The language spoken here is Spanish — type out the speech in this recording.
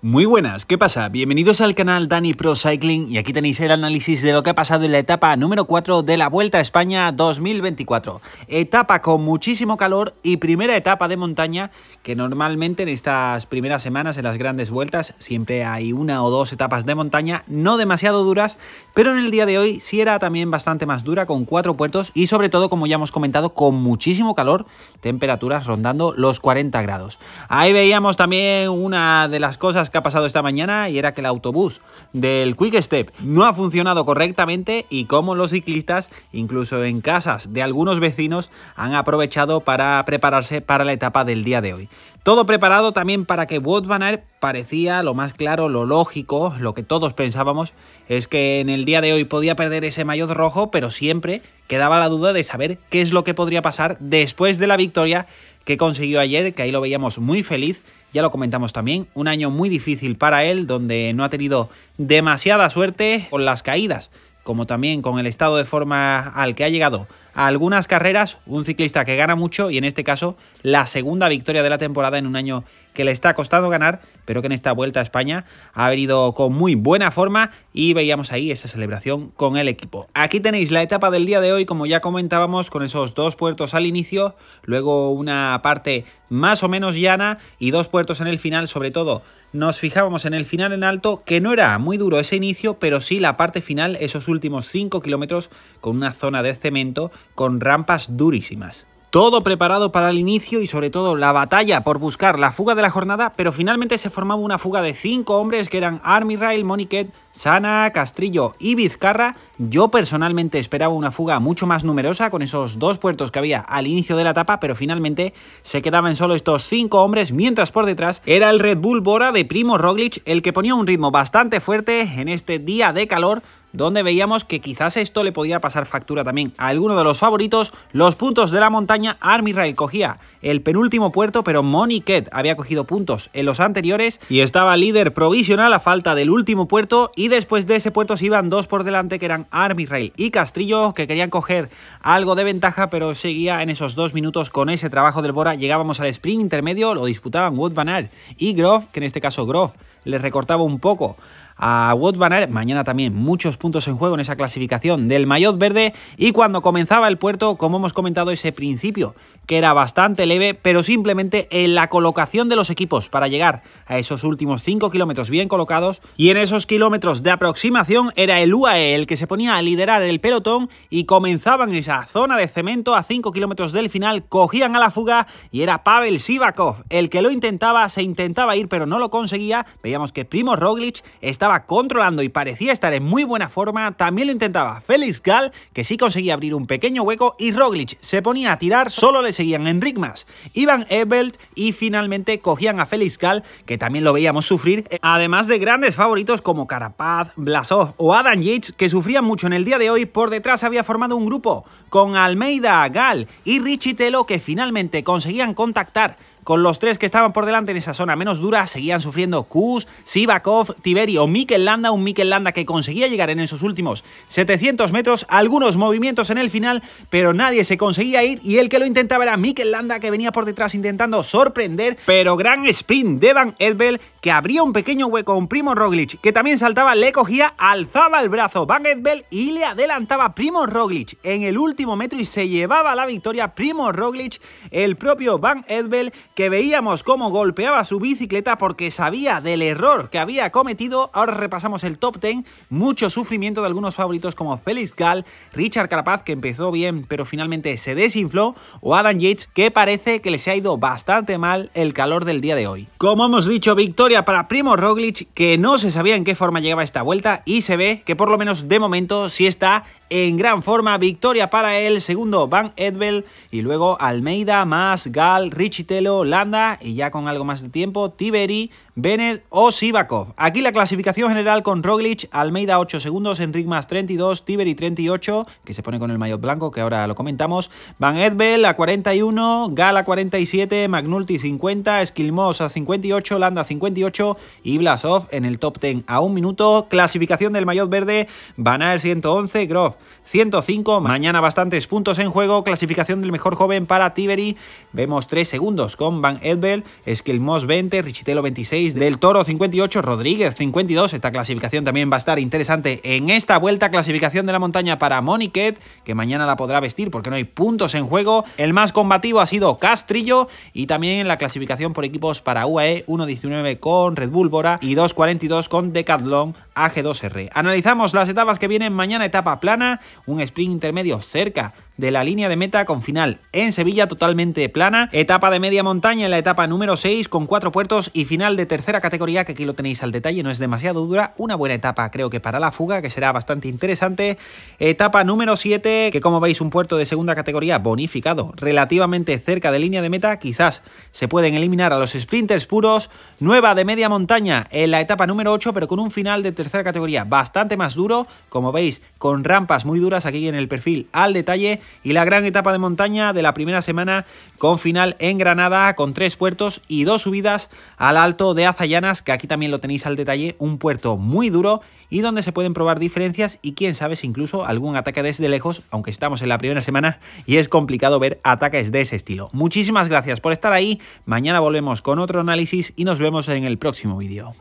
Muy buenas, ¿qué pasa? Bienvenidos al canal Dani Pro Cycling y aquí tenéis el análisis de lo que ha pasado en la etapa número 4 de la Vuelta a España 2024. Etapa con muchísimo calor y primera etapa de montaña que normalmente en estas primeras semanas en las grandes vueltas siempre hay una o dos etapas de montaña no demasiado duras, pero en el día de hoy sí era también bastante más dura con 4 puertos y sobre todo, como ya hemos comentado, con muchísimo calor, temperaturas rondando los 40 grados. Ahí veíamos también una de las cosas que ha pasado esta mañana y era que el autobús del Quick Step no ha funcionado correctamente y cómo los ciclistas, incluso en casas de algunos vecinos, han aprovechado para prepararse para la etapa del día de hoy. Todo preparado también para que Wout van Aert parecía lo más claro, lo lógico, lo que todos pensábamos, es que en el día de hoy podía perder ese maillot rojo, pero siempre quedaba la duda de saber qué es lo que podría pasar después de la victoria que consiguió ayer, que ahí lo veíamos muy feliz. Ya lo comentamos también, un año muy difícil para él, donde no ha tenido demasiada suerte con las caídas, como también con el estado de forma al que ha llegado a algunas carreras, un ciclista que gana mucho y en este caso la segunda victoria de la temporada en un año que le está costando ganar, pero que en esta Vuelta a España ha venido con muy buena forma y veíamos ahí esa celebración con el equipo. Aquí tenéis la etapa del día de hoy, como ya comentábamos, con esos dos puertos al inicio, luego una parte más o menos llana y dos puertos en el final. Sobre todo nos fijábamos en el final en alto, que no era muy duro ese inicio, pero sí la parte final, esos últimos 5 kilómetros con una zona de cemento con rampas durísimas. Todo preparado para el inicio y sobre todo la batalla por buscar la fuga de la jornada, pero finalmente se formaba una fuga de 5 hombres que eran Armi Rail, Moniquet, Sana, Castrillo y Vizcarra. Yo personalmente esperaba una fuga mucho más numerosa con esos dos puertos que había al inicio de la etapa, pero finalmente se quedaban solo estos 5 hombres, mientras por detrás era el Red Bull Bora de Primož Roglič el que ponía un ritmo bastante fuerte en este día de calor, donde veíamos que quizás esto le podía pasar factura también a alguno de los favoritos. Los puntos de la montaña, Armi Rail cogía el penúltimo puerto, pero Moniquet había cogido puntos en los anteriores y estaba líder provisional a falta del último puerto, y después de ese puerto se iban dos por delante, que eran Armi Rail y Castrillo, que querían coger algo de ventaja, pero seguía en esos 2 minutos con ese trabajo del Bora. Llegábamos al sprint intermedio, lo disputaban Wout van Aert y Grove, que en este caso Grove les recortaba un poco a Wout van Aert. Mañana también muchos puntos en juego en esa clasificación del maillot verde, y cuando comenzaba el puerto, como hemos comentado, ese principio que era bastante leve, pero simplemente en la colocación de los equipos para llegar a esos últimos 5 kilómetros bien colocados, y en esos kilómetros de aproximación era el UAE el que se ponía a liderar el pelotón y comenzaban esa zona de cemento a 5 kilómetros del final, cogían a la fuga y era Pavel Sivakov el que lo intentaba, se intentaba ir pero no lo conseguía. Veíamos que Primož Roglič estaba controlando y parecía estar en muy buena forma, también lo intentaba Felix Gall, que sí conseguía abrir un pequeño hueco, y Roglič se ponía a tirar, solo le seguían Enric Mas, Ivan Ebelt y finalmente cogían a Felix Gall, que también lo veíamos sufrir, además de grandes favoritos como Carapaz, Blasov o Adam Yates, que sufrían mucho en el día de hoy. Por detrás había formado un grupo con Almeida, Gall y Richie Telo, que finalmente conseguían contactar con los tres que estaban por delante en esa zona menos dura. Seguían sufriendo Kuss, Sivakov, Tiberi o Mikel Landa, un Mikel Landa que conseguía llegar en esos últimos 700 metros, algunos movimientos en el final, pero nadie se conseguía ir, y el que lo intentaba era Mikel Landa, que venía por detrás intentando sorprender, pero gran sprint de Van Edvel, que abría un pequeño hueco con Primož Roglič, que también saltaba, le cogía, alzaba el brazo Van Edvel y le adelantaba Primož Roglič en el último metro y se llevaba la victoria Primož Roglič, el propio Van Edvel, que veíamos cómo golpeaba su bicicleta porque sabía del error que había cometido. Ahora repasamos el top 10, mucho sufrimiento de algunos favoritos como Felix Gall, Richard Carapaz, que empezó bien pero finalmente se desinfló, o Adam Yates, que parece que les ha ido bastante mal el calor del día de hoy. Como hemos dicho, victoria para Primož Roglič, que no se sabía en qué forma llegaba esta vuelta y se ve que por lo menos de momento sí está en gran forma. Victoria para él, segundo Van Edvel y luego Almeida, Mas, Gall, Richie Telo, Landa y ya con algo más de tiempo Tiberi, Bennett o Sivakov. Aquí la clasificación general con Roglič, Almeida 8 segundos, Enric Mas 32, Tiberi 38, que se pone con el maillot blanco, que ahora lo comentamos, Van Edvel a 41, Gall a 47, McNulty 50, Skilmos a 58, Landa 58 y Blasov en el top 10 a 1 minuto. Clasificación del maillot verde, Van Aert 111, Grove 105, mañana bastantes puntos en juego. Clasificación del mejor joven para Tiberi, vemos 3 segundos con Van Edvel, Skilmos 20, Richie Telo 26, 6 del Toro 58, Rodríguez 52. Esta clasificación también va a estar interesante en esta vuelta. Clasificación de la montaña para Moniquet, que mañana la podrá vestir porque no hay puntos en juego. El más combativo ha sido Castrillo, y también en la clasificación por equipos para UAE, 1.19 con Red Bull Bora y 2.42 con Decathlon AG2R. Analizamos las etapas que vienen mañana. Etapa plana, un sprint intermedio cerca de la línea de meta con final en Sevilla totalmente plana. Etapa de media montaña en la etapa número 6 con 4 puertos y final de tercera categoría, que aquí lo tenéis al detalle, no es demasiado dura. Una buena etapa creo que para la fuga, que será bastante interesante. Etapa número 7, que como veis un puerto de segunda categoría bonificado relativamente cerca de línea de meta. Quizás se pueden eliminar a los sprinters puros. Nueva de media montaña en la etapa número 8, pero con un final de tercera categoría bastante más duro, como veis, con rampas muy duras aquí en el perfil al detalle. Y la gran etapa de montaña de la primera semana con final en Granada, con 3 puertos y 2 subidas al Alto de Azayanas, que aquí también lo tenéis al detalle, un puerto muy duro y donde se pueden probar diferencias y quién sabe si incluso algún ataque desde lejos, aunque estamos en la primera semana y es complicado ver ataques de ese estilo. Muchísimas gracias por estar ahí, mañana volvemos con otro análisis y nos vemos en el próximo vídeo.